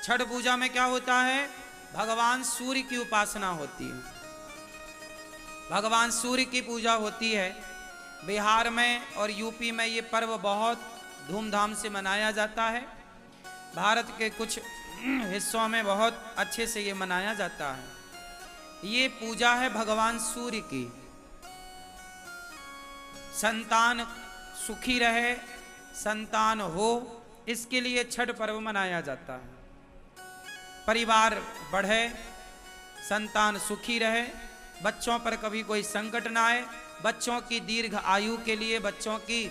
छठ पूजा में क्या होता है? भगवान सूर्य की उपासना होती है, भगवान सूर्य की पूजा होती है। बिहार में और यूपी में ये पर्व बहुत धूमधाम से मनाया जाता है। भारत के कुछ हिस्सों में बहुत अच्छे से ये मनाया जाता है। ये पूजा है भगवान सूर्य की। संतान सुखी रहे, संतान हो, इसके लिए छठ पर्व मनाया जाता है। परिवार बढ़े, संतान सुखी रहे, बच्चों पर कभी कोई संकट ना आए, बच्चों की दीर्घ आयु के लिए, बच्चों की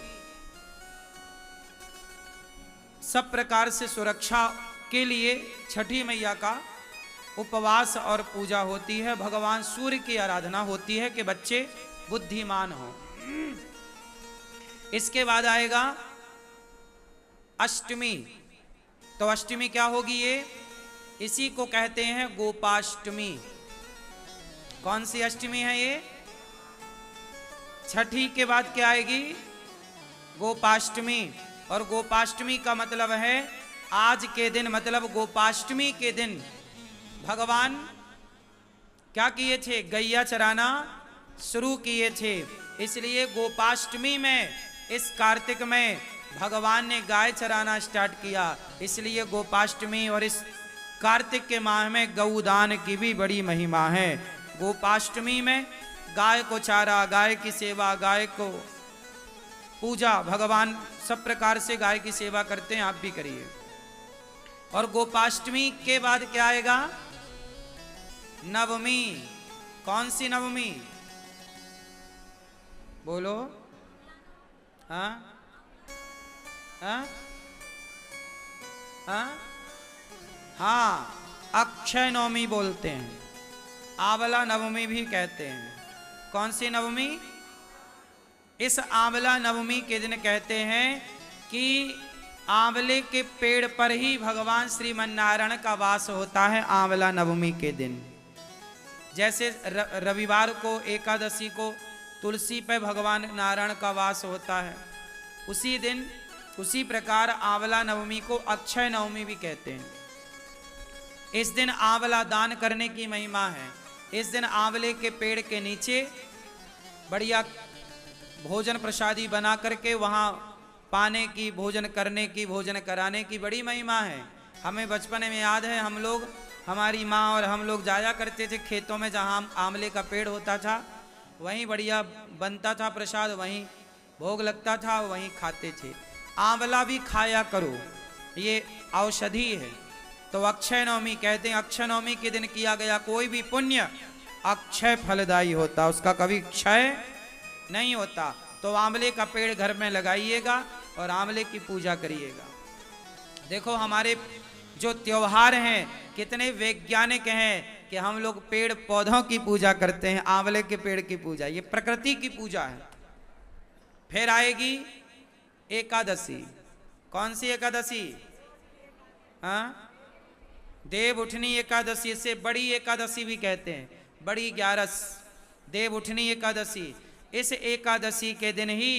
सब प्रकार से सुरक्षा के लिए छठी मैया का उपवास और पूजा होती है। भगवान सूर्य की आराधना होती है कि बच्चे बुद्धिमान हों। इसके बाद आएगा अष्टमी। तो अष्टमी क्या होगी? ये इसी को कहते हैं गोपाष्टमी। कौन सी अष्टमी है ये? छठी के बाद क्या आएगी? गोपाष्टमी। और गोपाष्टमी का मतलब है आज के दिन, मतलब गोपाष्टमी के दिन भगवान क्या किए थे? गैया चराना शुरू किए थे। इसलिए गोपाष्टमी में, इस कार्तिक में भगवान ने गाय चराना स्टार्ट किया। इसलिए गोपाष्टमी और इस कार्तिक के माह में गौदान की भी बड़ी महिमा है। गोपाष्टमी में गाय को चारा, गाय की सेवा, गाय को पूजा, भगवान सब प्रकार से गाय की सेवा करते हैं, आप भी करिए। और गोपाष्टमी के बाद क्या आएगा? नवमी। कौन सी नवमी? बोलो। हाँ हाँ हाँ हाँ, अक्षय नवमी बोलते हैं, आंवला नवमी भी कहते हैं। कौन सी नवमी? इस आंवला नवमी के दिन कहते हैं कि आंवले के पेड़ पर ही भगवान श्रीमन्नारायण का वास होता है। आंवला नवमी के दिन, जैसे रविवार को, एकादशी को तुलसी पे भगवान नारायण का वास होता है, उसी दिन, उसी प्रकार आंवला नवमी को अक्षय नवमी भी कहते हैं। इस दिन आंवला दान करने की महिमा है। इस दिन आंवले के पेड़ के नीचे बढ़िया भोजन प्रसादी बना करके वहाँ पाने की, भोजन करने की, भोजन कराने की बड़ी महिमा है। हमें बचपन में याद है, हम लोग, हमारी माँ और हम लोग जाया करते थे खेतों में, जहाँ आंवले का पेड़ होता था, वहीं बढ़िया बनता था प्रसाद, वहीं भोग लगता था, वहीं खाते थे। आंवला भी खाया करो, ये औषधि है। तो अक्षय नवमी कहते हैं, अक्षय नवमी के दिन किया गया कोई भी पुण्य अक्षय फलदायी होता, उसका कभी क्षय नहीं होता। तो आंवले का पेड़ घर में लगाइएगा और आंवले की पूजा करिएगा। देखो हमारे जो त्योहार हैं कितने वैज्ञानिक हैं कि हम लोग पेड़ पौधों की पूजा करते हैं, आंवले के पेड़ की पूजा, ये प्रकृति की पूजा है। फिर आएगी एकादशी। कौन सी एकादशी? हाँ, देव उठनी एकादशी, इसे बड़ी एकादशी भी कहते हैं, बड़ी 11, देव उठनी एकादशी। इस एकादशी के दिन ही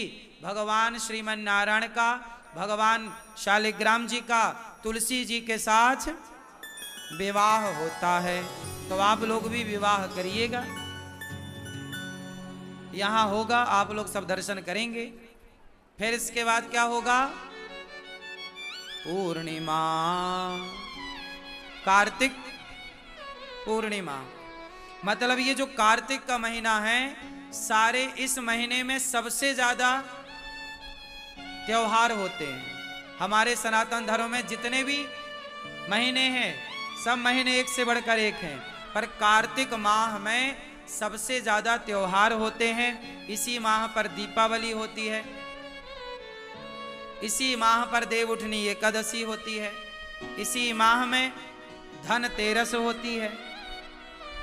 भगवान श्रीमन्नारायण का, भगवान शालिग्राम जी का तुलसी जी के साथ विवाह होता है। तो आप लोग भी विवाह करिएगा, यहाँ होगा, आप लोग सब दर्शन करेंगे। फिर इसके बाद क्या होगा? पूर्णिमा, कार्तिक पूर्णिमा। मतलब ये जो कार्तिक का महीना है, सारे इस महीने में सबसे ज्यादा त्योहार होते हैं। हमारे सनातन धर्म में जितने भी महीने हैं, सब महीने एक से बढ़कर एक हैं, पर कार्तिक माह में सबसे ज्यादा त्योहार होते हैं। इसी माह पर दीपावली होती है, इसी माह पर देव उठनी एकादशी होती है, इसी माह में धनतेरस होती है,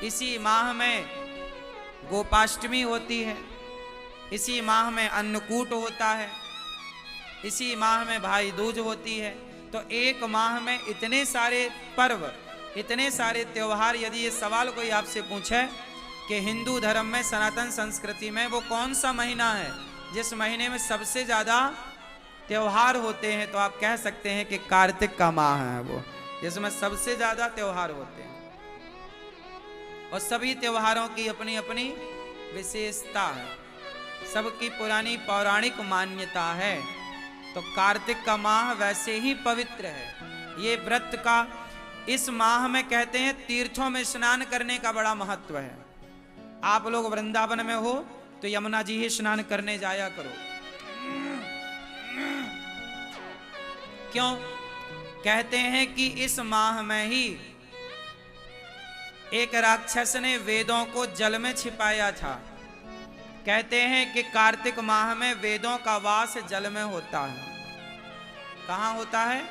इसी माह में गोपाष्टमी होती है, इसी माह में अन्नकूट होता है, इसी माह में भाई दूज होती है। तो एक माह में इतने सारे पर्व, इतने सारे त्योहार। यदि ये सवाल कोई आपसे पूछे कि हिंदू धर्म में, सनातन संस्कृति में वो कौन सा महीना है जिस महीने में सबसे ज्यादा त्योहार होते हैं, तो आप कह सकते हैं कि कार्तिक का माह है वो। जिसमें सबसे ज्यादा त्योहार होते हैं और सभी त्योहारों की अपनी अपनी विशेषता है, सबकी पुरानी पौराणिक मान्यता है। तो कार्तिक का माह वैसे ही पवित्र है। ये व्रत का इस माह में कहते हैं तीर्थों में स्नान करने का बड़ा महत्व है। आप लोग वृंदावन में हो तो यमुना जी ही स्नान करने जाया करो। क्यों? कहते हैं कि इस माह में ही एक राक्षस ने वेदों को जल में छिपाया था। कहते हैं कि कार्तिक माह में वेदों का वास जल में होता है। कहाँ होता है?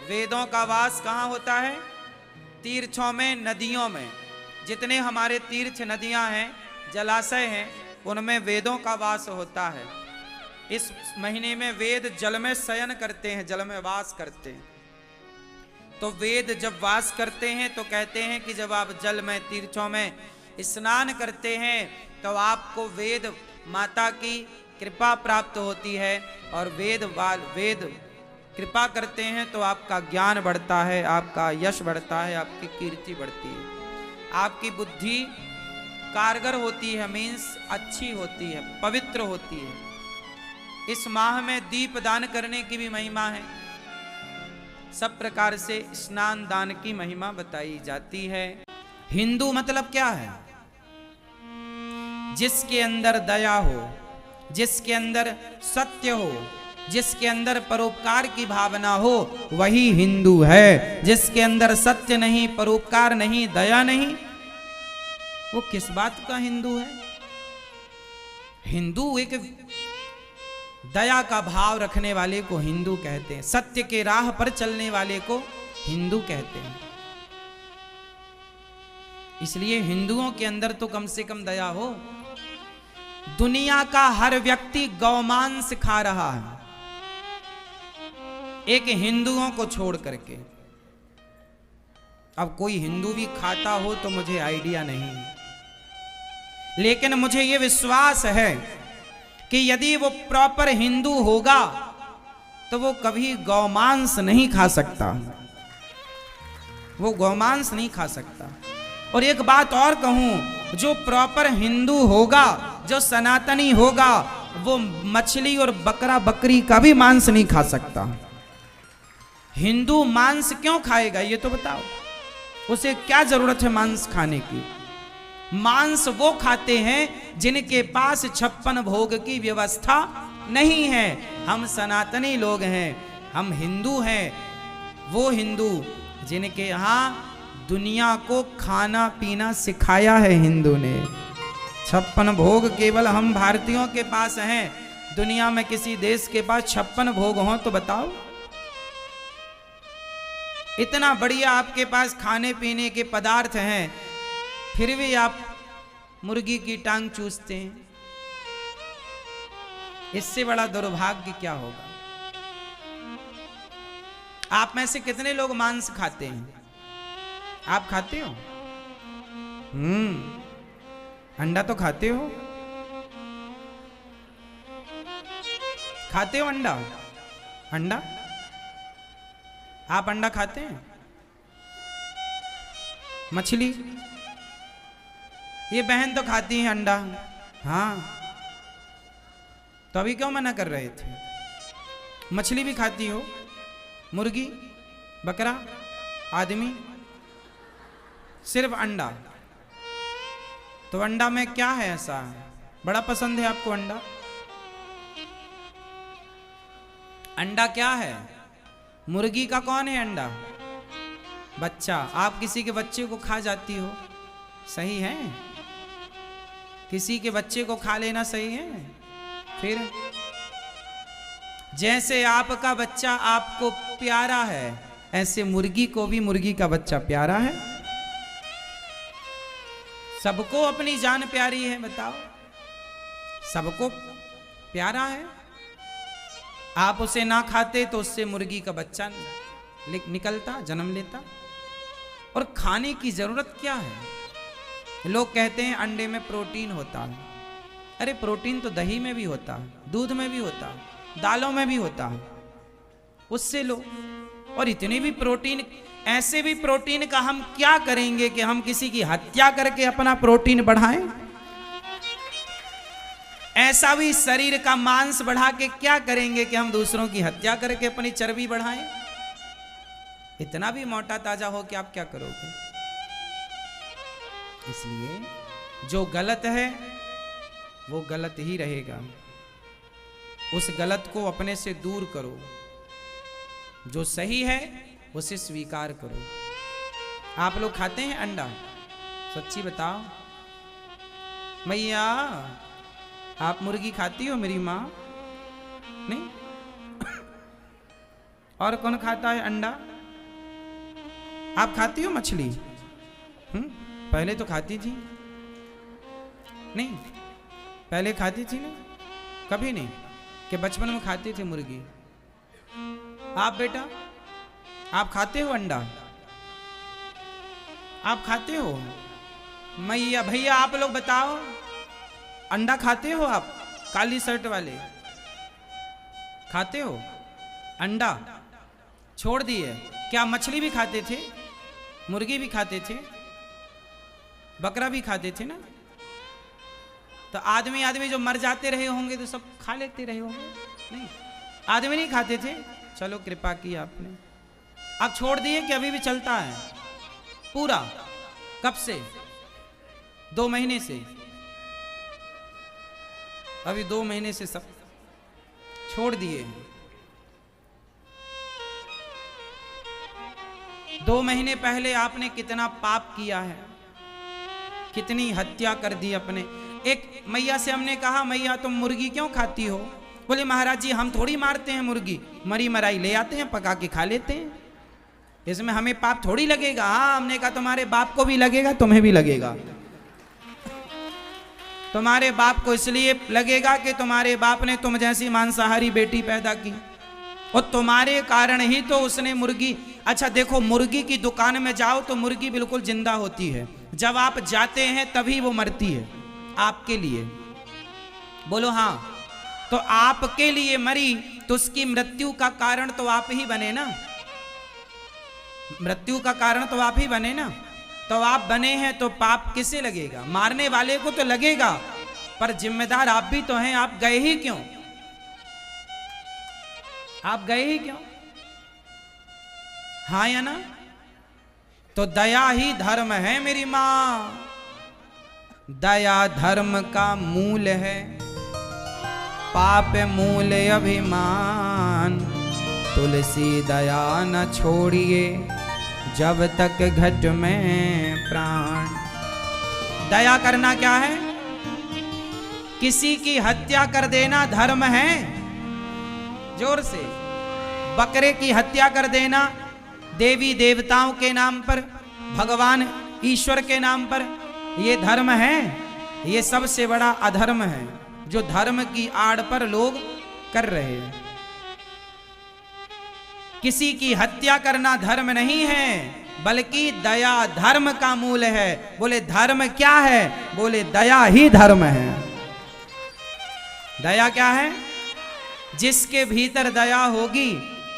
वेदों का वास कहाँ होता है? तीर्थों में, नदियों में। जितने हमारे तीर्थ नदियां हैं, जलाशय हैं, उनमें वेदों का वास होता है। इस महीने में वेद जल में शयन करते हैं, जल में वास करते हैं। तो वेद जब वास करते हैं तो कहते हैं कि जब आप जल में, तीर्थों में स्नान करते हैं तो आपको वेद माता की कृपा प्राप्त होती है और वेद कृपा करते हैं तो आपका ज्ञान बढ़ता है, आपका यश बढ़ता है, आपकी कीर्ति बढ़ती है, आपकी बुद्धि कारगर होती है, मीन्स अच्छी होती है, पवित्र होती है। इस माह में दीप दान करने की भी महिमा है। सब प्रकार से स्नान दान की महिमा बताई जाती है। हिंदू मतलब क्या है? जिसके अंदर दया हो, जिसके अंदर सत्य हो, जिसके अंदर परोपकार की भावना हो, वही हिंदू है। जिसके अंदर सत्य नहीं, परोपकार नहीं, दया नहीं, वो किस बात का हिंदू है? हिंदू एक दया का भाव रखने वाले को हिंदू कहते हैं। सत्य के राह पर चलने वाले को हिंदू कहते हैं। इसलिए हिंदुओं के अंदर तो कम से कम दया हो। दुनिया का हर व्यक्ति गौमांस खा रहा है, एक हिंदुओं को छोड़ करके। अब कोई हिंदू भी खाता हो तो मुझे आइडिया नहीं, लेकिन मुझे यह विश्वास है कि यदि वो प्रॉपर हिंदू होगा तो वो कभी गौमांस नहीं खा सकता, वो गौमांस नहीं खा सकता। और एक बात और कहूं, जो प्रॉपर हिंदू होगा, जो सनातनी होगा, वो मछली और बकरा बकरी का भी मांस नहीं खा सकता। हिंदू मांस क्यों खाएगा ये तो बताओ, उसे क्या जरूरत है मांस खाने की? मांस वो खाते हैं जिनके पास 56 भोग की व्यवस्था नहीं है। हम सनातनी लोग हैं, हम हिंदू हैं, वो हिंदू जिनके यहाँ दुनिया को खाना पीना सिखाया है हिंदू ने। 56 भोग केवल हम भारतीयों के पास हैं। दुनिया में किसी देश के पास 56 भोग हों तो बताओ। इतना बढ़िया आपके पास खाने पीने के पदार्थ हैं, फिर भी आप मुर्गी की टांग चूसते हैं। इससे बड़ा दुर्भाग्य क्या होगा? आप में से कितने लोग मांस खाते हैं? आप खाते हो? अंडा तो खाते हो? खाते हो अंडा? अंडा आप अंडा खाते हैं? मछली? ये बहन तो खाती है अंडा। हाँ, तो अभी क्यों मना कर रहे थे? मछली भी खाती हो? मुर्गी, बकरा, आदमी, सिर्फ अंडा। तो अंडा में क्या है ऐसा? बड़ा पसंद है आपको अंडा? अंडा क्या है? मुर्गी का कौन है अंडा? बच्चा। आप किसी के बच्चे को खा जाती हो, सही है? किसी के बच्चे को खा लेना सही है? फिर जैसे आपका बच्चा आपको प्यारा है, ऐसे मुर्गी को भी मुर्गी का बच्चा प्यारा है। सबको अपनी जान प्यारी है, बताओ, सबको प्यारा है। आप उसे ना खाते तो उससे मुर्गी का बच्चा निकलता, जन्म लेता। और खाने की जरूरत क्या है? लोग कहते हैं अंडे में प्रोटीन होता है। अरे प्रोटीन तो दही में भी होता है, दूध में भी होता है, दालों में भी होता है, उससे लो। और इतनी भी प्रोटीन ऐसे भी प्रोटीन का हम क्या करेंगे कि हम किसी की हत्या करके अपना प्रोटीन बढ़ाएं? ऐसा भी शरीर का मांस बढ़ा के क्या करेंगे कि हम दूसरों की हत्या करके अपनी चर्बी बढ़ाएं? इतना भी मोटा ताजा हो कि आप क्या करोगे? इसलिए जो गलत है वो गलत ही रहेगा, उस गलत को अपने से दूर करो, जो सही है उसे स्वीकार करो। आप लोग खाते हैं अंडा? सच्ची बताओ मैया, आप मुर्गी खाती हो मेरी माँ? नहीं? और कौन खाता है अंडा? आप खाती हो मछली? पहले तो खाती थी नहीं? पहले खाती थी नहीं? कभी नहीं कि बचपन में खाती थी मुर्गी? आप बेटा, आप खाते हो अंडा? आप खाते हो? मैया भैया आप लोग बताओ, अंडा खाते हो आप? काली शर्ट वाले खाते हो अंडा? छोड़ दिए क्या? मछली भी खाते थे, मुर्गी भी खाते थे, बकरा भी खाते थे ना? तो आदमी आदमी जो मर जाते रहे होंगे तो सब खा लेते रहे होंगे? नहीं, आदमी नहीं खाते थे। चलो कृपा की आपने, आप छोड़ दिए कि अभी भी चलता है पूरा? कब से? 2 महीने से? अभी 2 महीने से सब छोड़ दिए हैं। 2 महीने पहले आपने कितना पाप किया है, कितनी हत्या कर दी अपने। एक मैया से हमने कहा, मैया तुम मुर्गी क्यों खाती हो? बोले महाराज जी हम थोड़ी मारते हैं मुर्गी, मरी मराई ले आते हैं, पका के खा लेते हैं, इसमें हमें पाप थोड़ी लगेगा। हाँ, हमने कहा तुम्हारे बाप को भी लगेगा, तुम्हें भी लगेगा। तुम्हारे बाप को इसलिए लगेगा कि तुम्हारे बाप ने तुम जैसी मांसाहारी बेटी पैदा की, और तुम्हारे कारण ही तो उसने मुर्गी। अच्छा देखो, मुर्गी की दुकान में जाओ तो मुर्गी बिल्कुल जिंदा होती है, जब आप जाते हैं तभी वो मरती है आपके लिए। बोलो हाँ। तो आपके लिए मरी तो उसकी मृत्यु का कारण तो आप ही बने ना, मृत्यु का कारण तो आप ही बने ना। तो आप बने हैं तो पाप किसे लगेगा? मारने वाले को तो लगेगा, पर जिम्मेदार आप भी तो हैं। आप गए ही क्यों? आप गए ही क्यों? हाँ या ना? तो दया ही धर्म है मेरी मां, दया धर्म का मूल है, पाप मूल अभिमान। तुलसी दया न छोड़िए जब तक घट में प्राण। दया करना क्या है? किसी की हत्या कर देना धर्म है? जोर से। बकरे की हत्या कर देना देवी देवताओं के नाम पर, भगवान ईश्वर के नाम पर, ये धर्म है? ये सबसे बड़ा अधर्म है जो धर्म की आड़ पर लोग कर रहे हैं। किसी की हत्या करना धर्म नहीं है, बल्कि दया धर्म का मूल है। बोले धर्म क्या है? बोले दया ही धर्म है। दया क्या है? जिसके भीतर दया होगी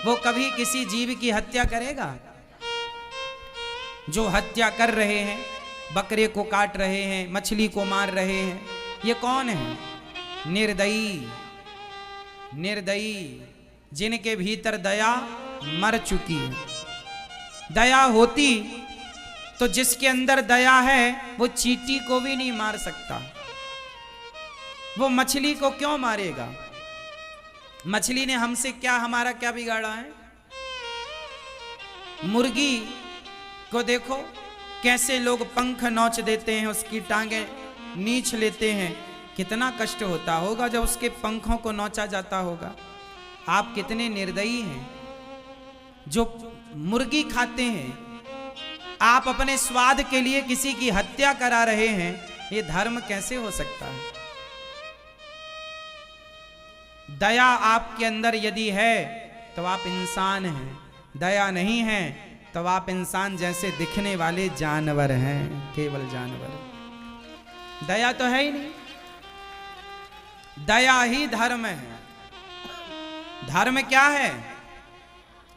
वो कभी किसी जीव की हत्या करेगा? जो हत्या कर रहे हैं, बकरे को काट रहे हैं, मछली को मार रहे हैं, ये कौन है? निर्दयी। निर्दयी जिनके भीतर दया मर चुकी है। दया होती तो जिसके अंदर दया है वो चींटी को भी नहीं मार सकता। वो मछली को क्यों मारेगा? मछली ने हमसे क्या, हमारा क्या बिगाड़ा है? मुर्गी को देखो कैसे लोग पंख नोच देते हैं, उसकी टांगें नीच लेते हैं। कितना कष्ट होता होगा जब उसके पंखों को नोचा जाता होगा। आप कितने निर्दयी हैं जो मुर्गी खाते हैं। आप अपने स्वाद के लिए किसी की हत्या करा रहे हैं, ये धर्म कैसे हो सकता है? दया आपके अंदर यदि है तो आप इंसान हैं, दया नहीं है तो आप इंसान जैसे दिखने वाले जानवर हैं, केवल जानवर। दया तो है ही नहीं। दया ही धर्म है। धर्म क्या है?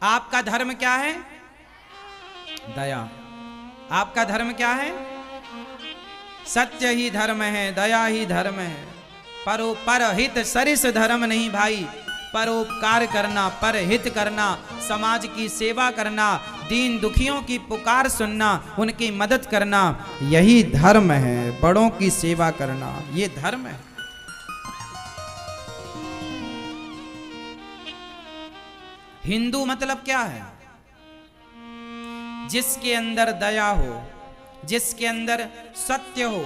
आपका धर्म क्या है? दया। आपका धर्म क्या है? सत्य ही धर्म है, दया ही धर्म है। परहित सरिस धर्म नहीं भाई। परोपकार करना, परहित करना, समाज की सेवा करना, दीन दुखियों की पुकार सुनना, उनकी मदद करना, यही धर्म है। बड़ों की सेवा करना, ये धर्म है। हिंदू मतलब क्या है? जिसके अंदर दया हो, जिसके अंदर सत्य हो,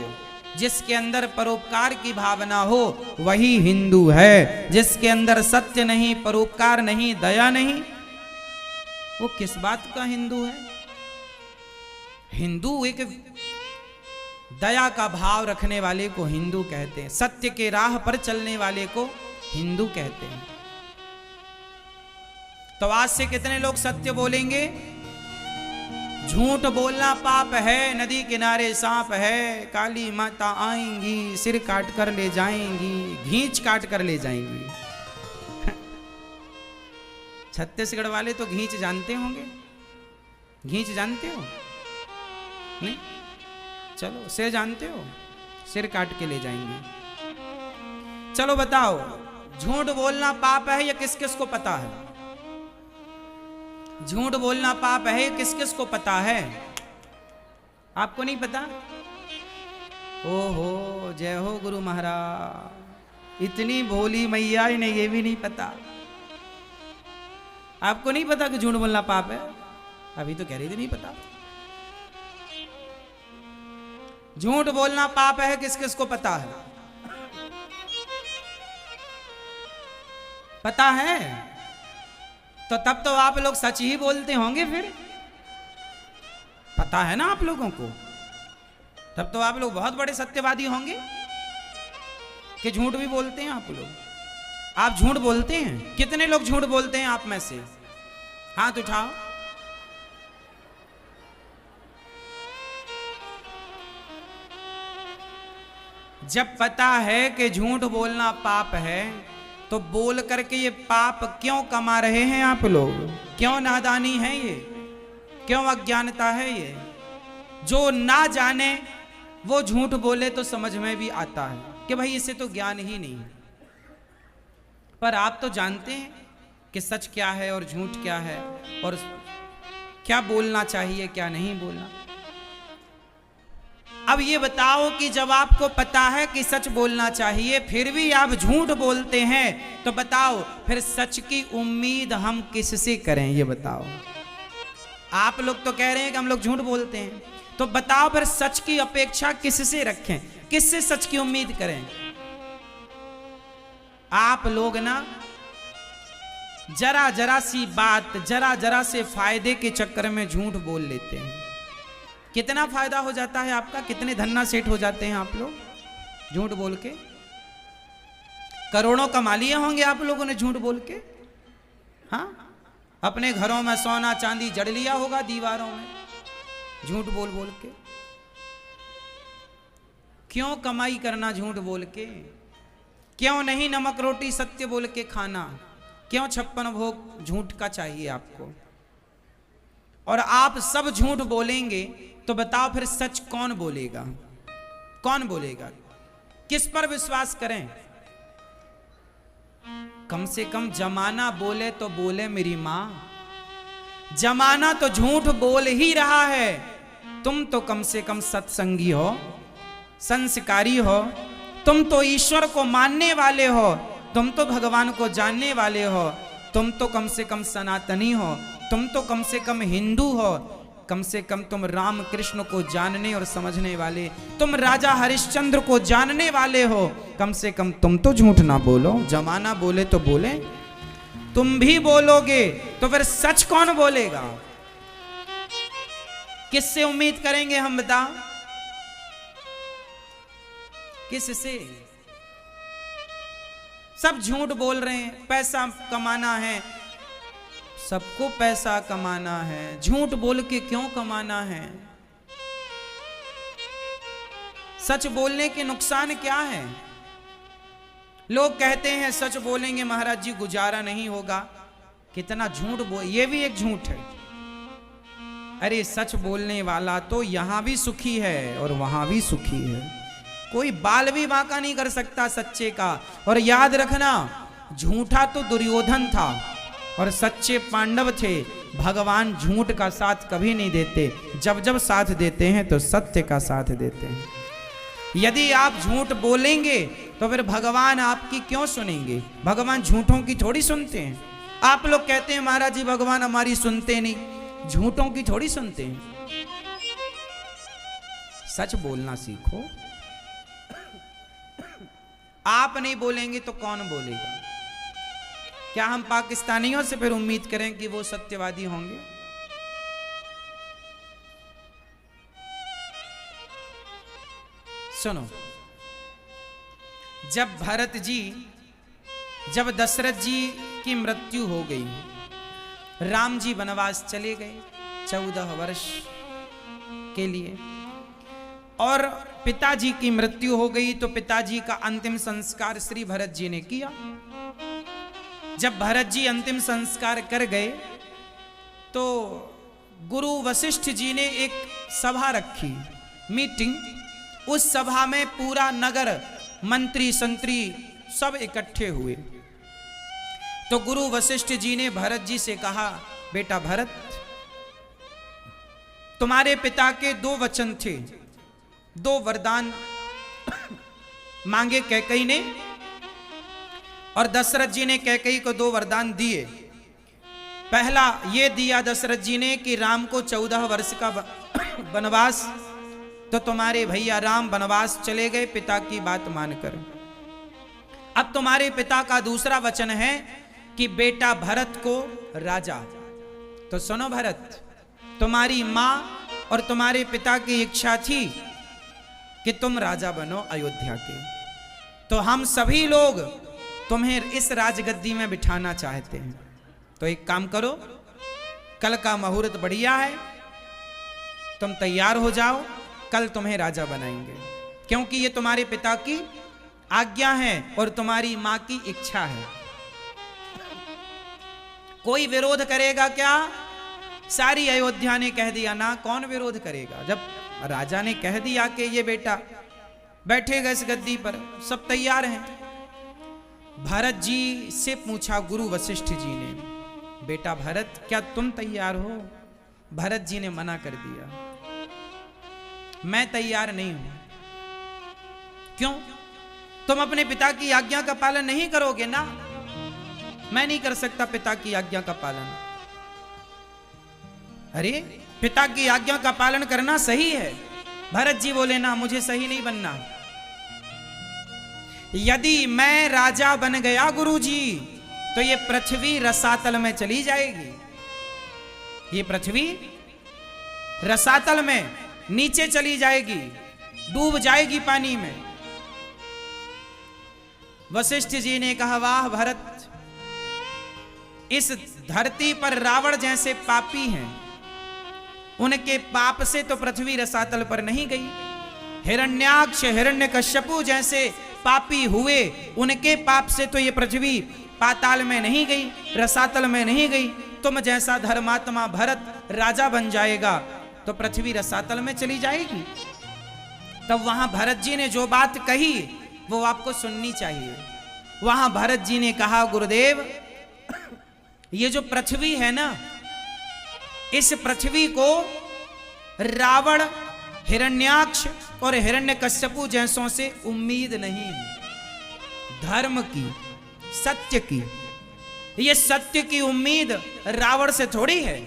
जिसके अंदर परोपकार की भावना हो, वही हिंदू है। जिसके अंदर सत्य नहीं, परोपकार नहीं, दया नहीं, वो किस बात का हिंदू है? हिंदू एक दया का भाव रखने वाले को हिंदू कहते हैं। सत्य के राह पर चलने वाले को हिंदू कहते हैं। तो आज से कितने लोग सत्य बोलेंगे? झूठ बोलना पाप है, नदी किनारे सांप है, काली माता आएंगी, सिर काट कर ले जाएंगी, घींच काट कर ले जाएंगी। छत्तीसगढ़ वाले तो घींच जानते होंगे। घींच जानते हो? नहीं? चलो सिर जानते हो? सिर काट के ले जाएंगे। चलो बताओ, झूठ बोलना पाप है या किस किस को पता है? झूठ बोलना पाप है, किस किस को पता है? आपको नहीं पता? ओहो, जय हो गुरु महाराज। इतनी भोली मैया, इन्हें ये भी नहीं पता। आपको नहीं पता कि झूठ बोलना पाप है? अभी तो कह रही थी नहीं पता। झूठ बोलना पाप है, किस किस को पता है? पता है? तो तब तो आप लोग सच ही बोलते होंगे। फिर पता है ना आप लोगों को, तब तो आप लोग बहुत बड़े सत्यवादी होंगे कि झूठ भी बोलते हैं आप लोग। आप झूठ बोलते हैं? कितने लोग झूठ बोलते हैं आप में से? हाथ उठाओ। जब पता है कि झूठ बोलना पाप है, तो बोल करके ये पाप क्यों कमा रहे हैं आप लोग? क्यों नादानी है ये? क्यों अज्ञानता है ये? जो ना जाने वो झूठ बोले तो समझ में भी आता है कि भाई इसे तो ज्ञान ही नहीं है। पर आप तो जानते हैं कि सच क्या है और झूठ क्या है, और क्या बोलना चाहिए, क्या नहीं बोलना। अब ये बताओ कि जब आपको पता है कि सच बोलना चाहिए, फिर भी आप झूठ बोलते हैं, तो बताओ फिर सच की उम्मीद हम किससे करें? ये बताओ। आप लोग तो कह रहे हैं कि हम लोग झूठ बोलते हैं, तो बताओ फिर सच की अपेक्षा किससे रखें? किससे सच की उम्मीद करें? आप लोग ना जरा जरा सी बात, जरा जरा से फायदे के चक्कर में झूठ बोल लेते हैं। कितना फायदा हो जाता है आपका, कितने धन्ना सेठ हो जाते हैं आप लोग झूठ बोल के। करोड़ों कमा लिए होंगे आप लोगों ने झूठ बोल के। हाँ, अपने घरों में सोना चांदी जड़ लिया होगा दीवारों में झूठ बोल बोल के। क्यों कमाई करना झूठ बोल के? क्यों नहीं नमक रोटी सत्य बोल के खाना? क्यों 56 भोग झूठ का चाहिए आपको? और आप सब झूठ बोलेंगे तो बताओ फिर सच कौन बोलेगा? कौन बोलेगा? किस पर विश्वास करें? कम से कम जमाना बोले तो बोले मेरी मां। जमाना तो झूठ बोल ही रहा है। तुम तो कम से कम सत्संगी हो, संस्कारी हो, तुम तो ईश्वर को मानने वाले हो, तुम तो भगवान को जानने वाले हो, तुम तो कम से कम सनातनी हो, तुम तो कम से कम हिंदू हो, कम से कम तुम राम कृष्ण को जानने और समझने वाले, तुम राजा हरिश्चंद्र को जानने वाले हो, कम से कम तुम तो झूठ ना बोलो। जमाना बोले तो बोले, तुम भी बोलोगे तो फिर सच कौन बोलेगा? किससे उम्मीद करेंगे हम, बताओ? किससे? सब झूठ बोल रहे हैं, पैसा कमाना है, सबको पैसा कमाना है, झूठ बोल के क्यों कमाना है? सच बोलने के नुकसान क्या है? लोग कहते हैं सच बोलेंगे महाराज जी गुजारा नहीं होगा। कितना झूठ बोल, ये भी एक झूठ है। अरे सच बोलने वाला तो यहां भी सुखी है और वहां भी सुखी है, कोई बाल भी बांका नहीं कर सकता सच्चे का। और याद रखना, झूठा तो दुर्योधन था और सच्चे पांडव थे। भगवान झूठ का साथ कभी नहीं देते, जब जब साथ देते हैं तो सत्य का साथ देते हैं। यदि आप झूठ बोलेंगे तो फिर भगवान आपकी क्यों सुनेंगे? भगवान झूठों की थोड़ी सुनते हैं। आप लोग कहते हैं महाराज जी भगवान हमारी सुनते नहीं, झूठों की थोड़ी सुनते हैं। सच बोलना सीखो। आप नहीं बोलेंगे तो कौन बोलेगा? क्या हम पाकिस्तानियों से फिर उम्मीद करें कि वो सत्यवादी होंगे? सुनो, जब दशरथ जी की मृत्यु हो गई, राम जी वनवास चले गए 14 वर्ष के लिए, और पिताजी की मृत्यु हो गई तो पिताजी का अंतिम संस्कार श्री भरत जी ने किया। जब भरत जी अंतिम संस्कार कर गए तो गुरु वशिष्ठ जी ने एक सभा रखी, मीटिंग। उस सभा में पूरा नगर, मंत्री संतरी सब इकट्ठे हुए। तो गुरु वशिष्ठ जी ने भरत जी से कहा, बेटा भरत, तुम्हारे पिता के 2 वचन थे, 2 वरदान मांगे कैकेयी ने, और दशरथ जी ने कैकेयी को 2 वरदान दिए। पहला ये दिया दशरथ जी ने कि राम को 14 वर्ष का वनवास, तो तुम्हारे भैया राम वनवास चले गए पिता की बात मानकर। अब तुम्हारे पिता का दूसरा वचन है कि बेटा भरत को राजा। तो सुनो भरत, तुम्हारी मां और तुम्हारे पिता की इच्छा थी कि तुम राजा बनो अयोध्या के, तो हम सभी लोग तुम्हें इस राजगद्दी में बिठाना चाहते हैं। तो एक काम करो, कल का मुहूर्त बढ़िया है, तुम तैयार हो जाओ, कल तुम्हें राजा बनाएंगे, क्योंकि ये तुम्हारे पिता की आज्ञा है और तुम्हारी मां की इच्छा है। कोई विरोध करेगा क्या? सारी अयोध्या ने कह दिया ना, कौन विरोध करेगा? जब राजा ने कह दिया कि ये बेटा बैठेगा इस गद्दी पर, सब तैयार हैं। भरत जी से पूछा गुरु वशिष्ठ जी ने, बेटा भरत क्या तुम तैयार हो? भरत जी ने मना कर दिया, मैं तैयार नहीं हूं। क्यों? तुम अपने पिता की आज्ञा का पालन नहीं करोगे ना? मैं नहीं कर सकता पिता की आज्ञा का पालन। अरे पिता की आज्ञा का पालन करना सही है। भरत जी बोले ना, मुझे सही नहीं बनना। यदि मैं राजा बन गया गुरुजी, तो ये पृथ्वी रसातल में चली जाएगी। ये पृथ्वी रसातल में नीचे चली जाएगी, डूब जाएगी पानी में। वशिष्ठ जी ने कहा, वाह भरत, इस धरती पर रावण जैसे पापी हैं, उनके पाप से तो पृथ्वी रसातल पर नहीं गई। हिरण्याक्ष हिरण्यकश्यपु जैसे पापी हुए, उनके पाप से तो ये पृथ्वी पाताल में नहीं गई, रसातल में नहीं गई। तुम जैसा धर्मात्मा भरत राजा बन जाएगा तो पृथ्वी रसातल में चली जाएगी। तब वहां भरत जी ने जो बात कही वो आपको सुननी चाहिए। वहां भरत जी ने कहा, गुरुदेव, ये जो पृथ्वी है ना, इस पृथ्वी को रावण, हिरण्याक्ष और हिरण्यकश्यपु जैसों से उम्मीद नहीं है। धर्म की, सत्य की, ये सत्य की उम्मीद रावण से थोड़ी है।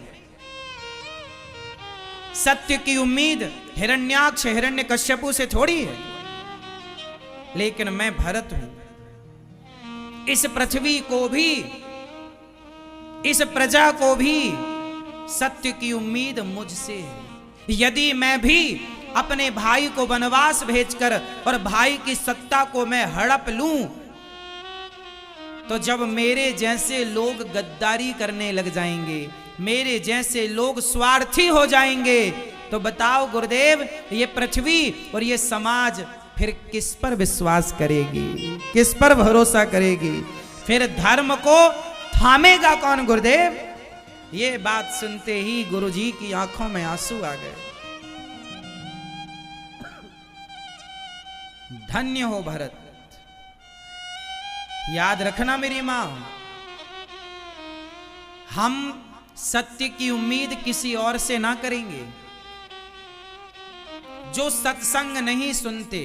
सत्य की उम्मीद हिरण्याक्ष हिरण्यकश्यपु से थोड़ी है। लेकिन मैं भरत हूं, इस पृथ्वी को भी, इस प्रजा को भी सत्य की उम्मीद मुझसे है। यदि मैं भी अपने भाई को वनवास भेजकर और भाई की सत्ता को मैं हड़प लूं, तो जब मेरे जैसे लोग गद्दारी करने लग जाएंगे, मेरे जैसे लोग स्वार्थी हो जाएंगे, तो बताओ गुरुदेव, ये पृथ्वी और ये समाज फिर किस पर विश्वास करेगी, किस पर भरोसा करेगी? फिर धर्म को थामेगा कौन गुरुदेव? ये बात सुनते ही गुरुजी की आंखों में आंसू आ गए। धन्य हो भरत। याद रखना मेरी मां, हम सत्य की उम्मीद किसी और से ना करेंगे। जो सत्संग नहीं सुनते,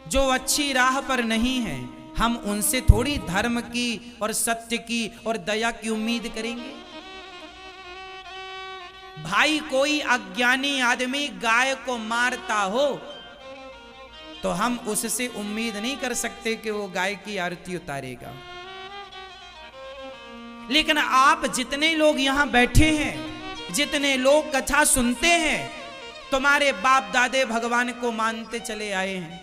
जो अच्छी राह पर नहीं है, हम उनसे थोड़ी धर्म की और सत्य की और दया की उम्मीद करेंगे। भाई कोई अज्ञानी आदमी गाय को मारता हो तो हम उससे उम्मीद नहीं कर सकते कि वो गाय की आरती उतारेगा। लेकिन आप जितने लोग यहां बैठे हैं, जितने लोग कथा सुनते हैं, तुम्हारे बाप दादे भगवान को मानते चले आए हैं,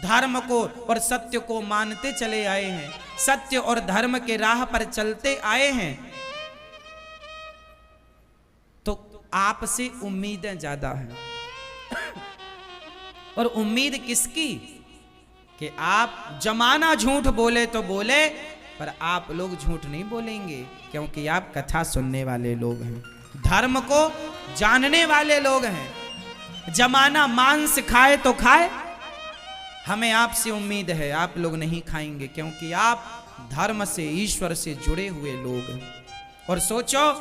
धर्म को और सत्य को मानते चले आए हैं, सत्य और धर्म के राह पर चलते आए हैं, तो आपसे उम्मीदें ज्यादा हैं। और उम्मीद किसकी? कि आप जमाना झूठ बोले तो बोले, पर आप लोग झूठ नहीं बोलेंगे, क्योंकि आप कथा सुनने वाले लोग हैं, धर्म को जानने वाले लोग हैं। जमाना मांस खाए तो खाए, हमें आपसे उम्मीद है आप लोग नहीं खाएंगे, क्योंकि आप धर्म से, ईश्वर से जुड़े हुए लोग हैं। और सोचो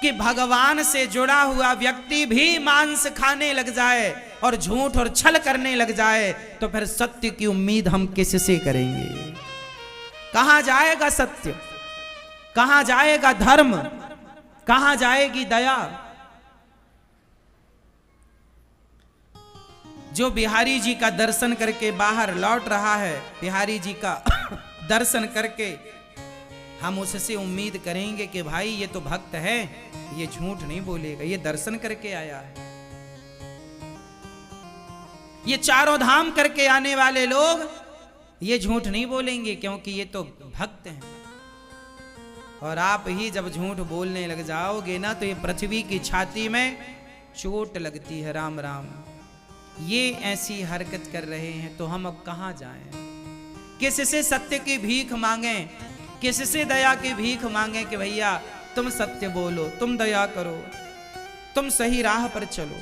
कि भगवान से जुड़ा हुआ व्यक्ति भी मांस खाने लग जाए और झूठ और छल करने लग जाए, तो फिर सत्य की उम्मीद हम किससे करेंगे? कहां जाएगा सत्य? कहां जाएगा धर्म? कहां जाएगी दया? जो बिहारी जी का दर्शन करके बाहर लौट रहा है, बिहारी जी का दर्शन करके हम उससे उम्मीद करेंगे कि भाई ये तो भक्त है, ये झूठ नहीं बोलेगा, ये दर्शन करके आया है। ये चारों धाम करके आने वाले लोग ये झूठ नहीं बोलेंगे, क्योंकि ये तो भक्त हैं। और आप ही जब झूठ बोलने लग जाओगे ना, तो ये पृथ्वी की छाती में चोट लगती है। राम राम, ये ऐसी हरकत कर रहे हैं तो हम अब कहां जाएं? किससे सत्य की भीख मांगें? किससे दया की भीख मांगें कि भैया तुम सत्य बोलो, तुम दया करो, तुम सही राह पर चलो?